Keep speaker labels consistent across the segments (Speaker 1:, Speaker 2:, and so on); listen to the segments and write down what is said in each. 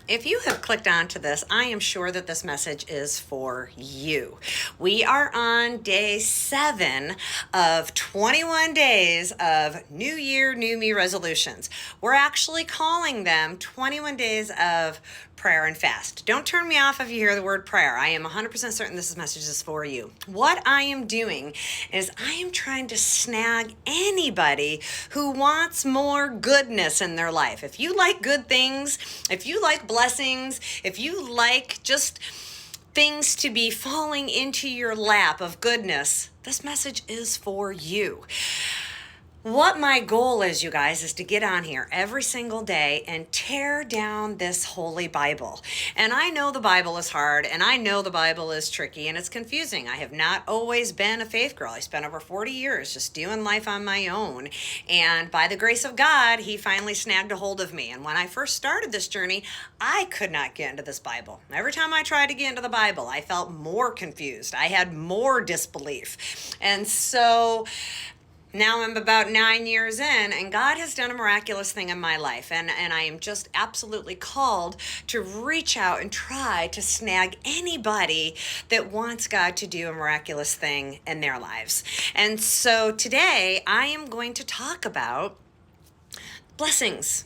Speaker 1: If you have clicked onto this, I am sure that this message is for you. We are on day 7 of 21 days of New Year, New Me resolutions. We're actually calling them 21 days of prayer and fast. Don't turn me off if you hear the word prayer. I am 100% certain this message is for you. What I am doing is I am trying to snag anybody who wants more goodness in their life. If you like good things, if you like blessings, if you like just things to be falling into your lap of goodness, this message is for you. What my goal is, you guys, is to get on here every single day and tear down this holy Bible. And I know the Bible is hard, and I know the Bible is tricky, and it's confusing. I have not always been a faith girl. I spent over 40 years just doing life on my own. And by the grace of God, he finally snagged a hold of me. And when I first started this journey, I could not get into this Bible. Every time I tried to get into the Bible, I felt more confused. I had more disbelief. And so now I'm about 9 years in, and God has done a miraculous thing in my life. And I am just absolutely called to reach out and try to snag anybody that wants God to do a miraculous thing in their lives. And so today I am going to talk about blessings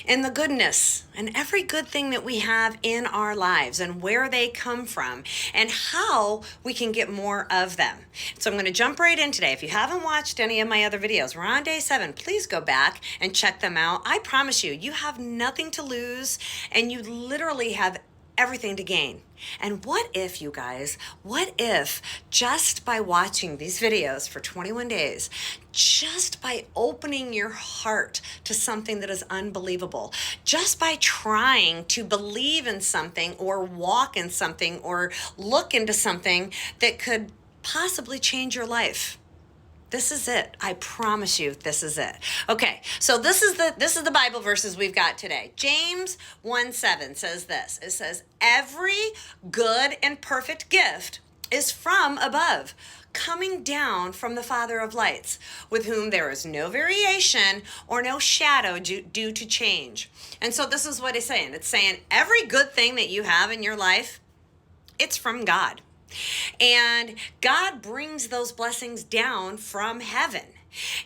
Speaker 1: and the goodness and every good thing that we have in our lives and where they come from and how we can get more of them. So I'm going to jump right in today. If you haven't watched any of my other videos, we're on day 7. Please go back and check them out. I promise you, you have nothing to lose and you literally have everything to gain. And what if, you guys, what if just by watching these videos for 21 days, just by opening your heart to something that is unbelievable, just by trying to believe in something or walk in something or look into something that could possibly change your life? This is it. I promise you, this is it. Okay, so this is the Bible verses we've got today. James 1:7 says this. It says, "Every good and perfect gift is from above, coming down from the Father of lights, with whom there is no variation or no shadow due to change." And so this is what it's saying. It's saying every good thing that you have in your life, it's from God. And God brings those blessings down from heaven.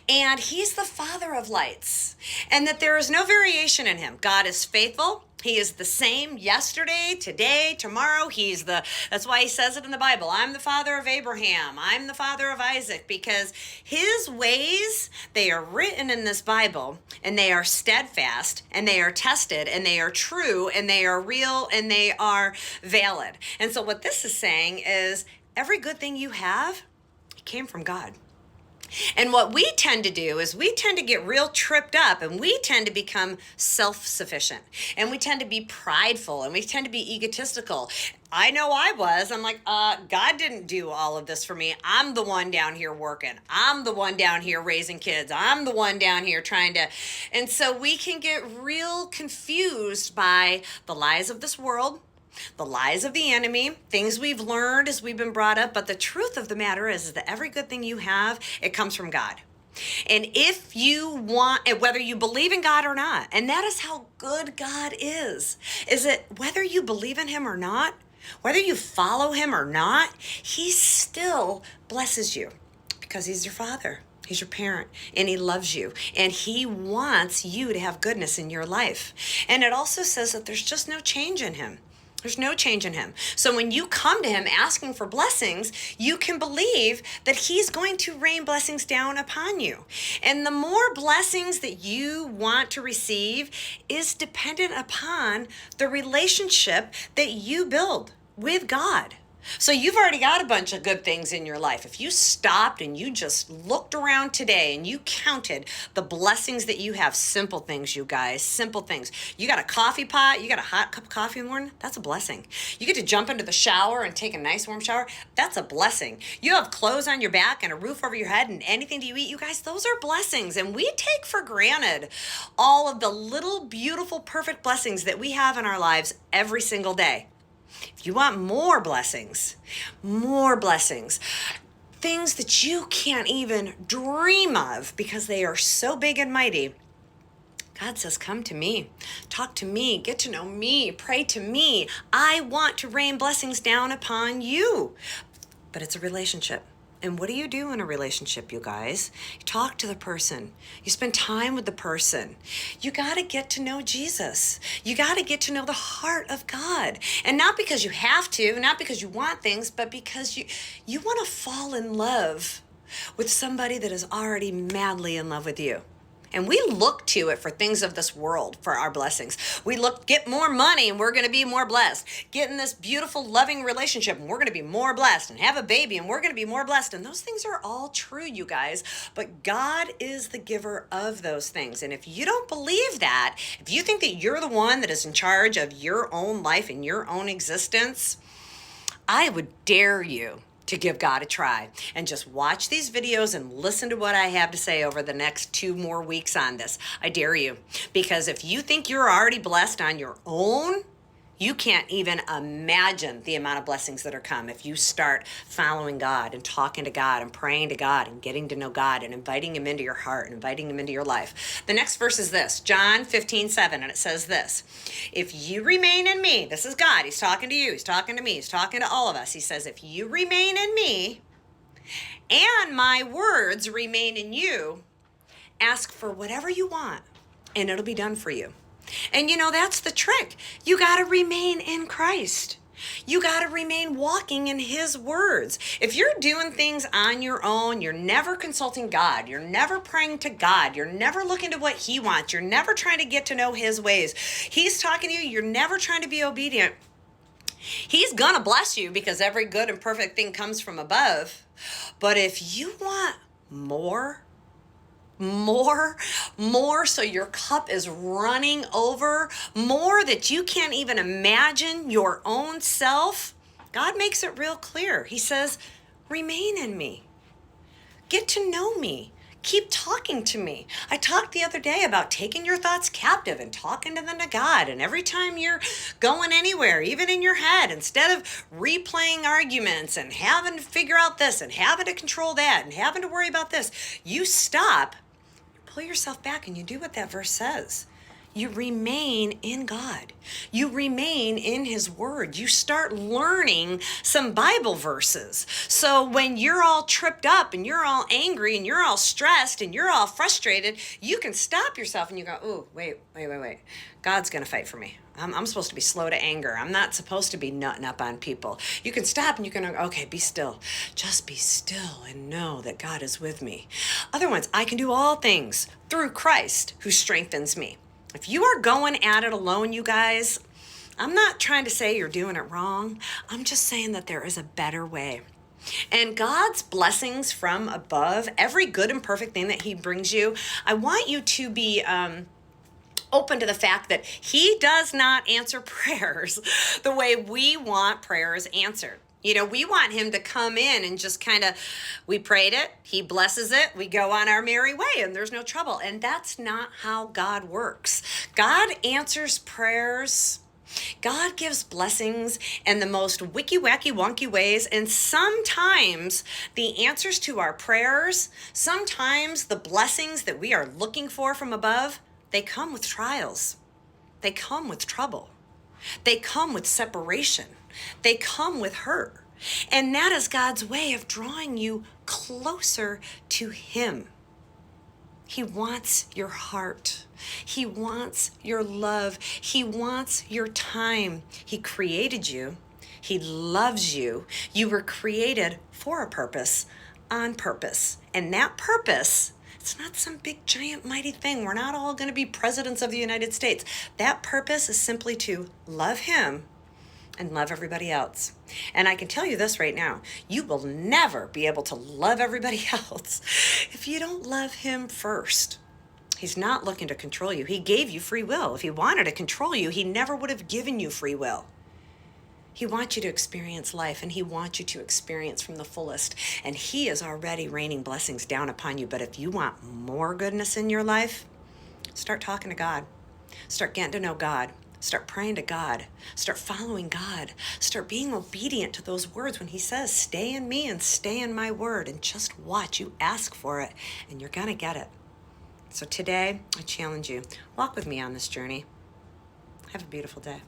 Speaker 1: And he's the Father of lights. And that there is no variation in him. God is faithful. He is the same yesterday, today, tomorrow. That's why he says it in the Bible. I'm the father of Abraham. I'm the father of Isaac, because his ways, they are written in this Bible, and they are steadfast, and they are tested, and they are true, and they are real, and they are valid. And so what this is saying is every good thing you have came from God. And what we tend to do is we tend to get real tripped up, and we tend to become self-sufficient, and we tend to be prideful, and we tend to be egotistical. I know I was. I'm like, God didn't do all of this for me. I'm the one down here working. I'm the one down here raising kids. I'm the one down here trying to. And so we can get real confused by the lies of this world, the lies of the enemy, things we've learned as we've been brought up. But the truth of the matter is that every good thing you have, it comes from God. And if you want, whether you believe in God or not, and that is how good God is it whether you believe in him or not, whether you follow him or not, he still blesses you because he's your father. He's your parent, and he loves you, and he wants you to have goodness in your life. And it also says that there's just no change in him. There's no change in him. So when you come to him asking for blessings, you can believe that he's going to rain blessings down upon you. And the more blessings that you want to receive is dependent upon the relationship that you build with God. So you've already got a bunch of good things in your life. If you stopped and you just looked around today and you counted the blessings that you have, simple things, you guys, simple things. You got a coffee pot, you got a hot cup of coffee in the morning, that's a blessing. You get to jump into the shower and take a nice warm shower, that's a blessing. You have clothes on your back and a roof over your head and anything to eat, you guys, those are blessings. And we take for granted all of the little, beautiful, perfect blessings that we have in our lives every single day. If you want more blessings, things that you can't even dream of because they are so big and mighty, God says, come to me, talk to me, get to know me, pray to me. I want to rain blessings down upon you. But it's a relationship. And what do you do in a relationship, you guys? You talk to the person. You spend time with the person. You got to get to know Jesus. You got to get to know the heart of God. And not because you have to, not because you want things, but because you want to fall in love with somebody that is already madly in love with you. And we look to it for things of this world, for our blessings. We look, get more money and we're going to be more blessed. Get in this beautiful, loving relationship and we're going to be more blessed. And have a baby and we're going to be more blessed. And those things are all true, you guys. But God is the giver of those things. And if you don't believe that, if you think that you're the one that is in charge of your own life and your own existence, I would dare you to give God a try and just watch these videos and listen to what I have to say over the next 2 more weeks on this. I dare you, because if you think you're already blessed on your own, you can't even imagine the amount of blessings that are come if you start following God and talking to God and praying to God and getting to know God and inviting him into your heart and inviting him into your life. The next verse is this, John 15:7, and it says this: if you remain in me, this is God, he's talking to you, he's talking to me, he's talking to all of us. He says, if you remain in me and my words remain in you, ask for whatever you want and it'll be done for you. And that's the trick. You got to remain in Christ. You got to remain walking in his words. If you're doing things on your own, you're never consulting God, you're never praying to God, you're never looking to what he wants, you're never trying to get to know his ways. He's talking to you, you're never trying to be obedient. He's going to bless you because every good and perfect thing comes from above. But if you want more, so your cup is running over, more that you can't even imagine your own self, God makes it real clear. He says, remain in me. Get to know me. Keep talking to me. I talked the other day about taking your thoughts captive and talking to them to God. And every time you're going anywhere, even in your head, instead of replaying arguments and having to figure out this and having to control that and having to worry about this, you stop, pull yourself back, and you do what that verse says. You remain in God. You remain in his word. You start learning some Bible verses. So when you're all tripped up and you're all angry and you're all stressed and you're all frustrated, you can stop yourself and you go, oh, wait. God's going to fight for me. I'm supposed to be slow to anger. I'm not supposed to be nutting up on people. You can stop and you can, okay, be still. Just be still and know that God is with me. Other ones, I can do all things through Christ who strengthens me. If you are going at it alone, you guys, I'm not trying to say you're doing it wrong. I'm just saying that there is a better way. And God's blessings from above, every good and perfect thing that he brings you, I want you to be open to the fact that he does not answer prayers the way we want prayers answered. We want him to come in and just we prayed it, he blesses it, we go on our merry way, and there's no trouble. And that's not how God works. God answers prayers. God gives blessings in the most wicky-wacky, wonky ways, and sometimes the answers to our prayers, sometimes the blessings that we are looking for from above, they come with trials. They come with trouble. They come with separation. They come with hurt. And that is God's way of drawing you closer to him. He wants your heart. He wants your love. He wants your time. He created you. He loves you. You were created for a purpose, on purpose. And that purpose, it's not some big, giant, mighty thing. We're not all going to be presidents of the United States. That purpose is simply to love him and love everybody else. And I can tell you this right now, you will never be able to love everybody else if you don't love him first. He's not looking to control you. He gave you free will. If he wanted to control you, he never would have given you free will. He wants you to experience life, and he wants you to experience from the fullest. And he is already raining blessings down upon you. But if you want more goodness in your life, start talking to God. Start getting to know God. Start praying to God. Start following God. Start being obedient to those words when he says, stay in me and stay in my word. And just watch. You ask for it, and you're going to get it. So today, I challenge you, walk with me on this journey. Have a beautiful day.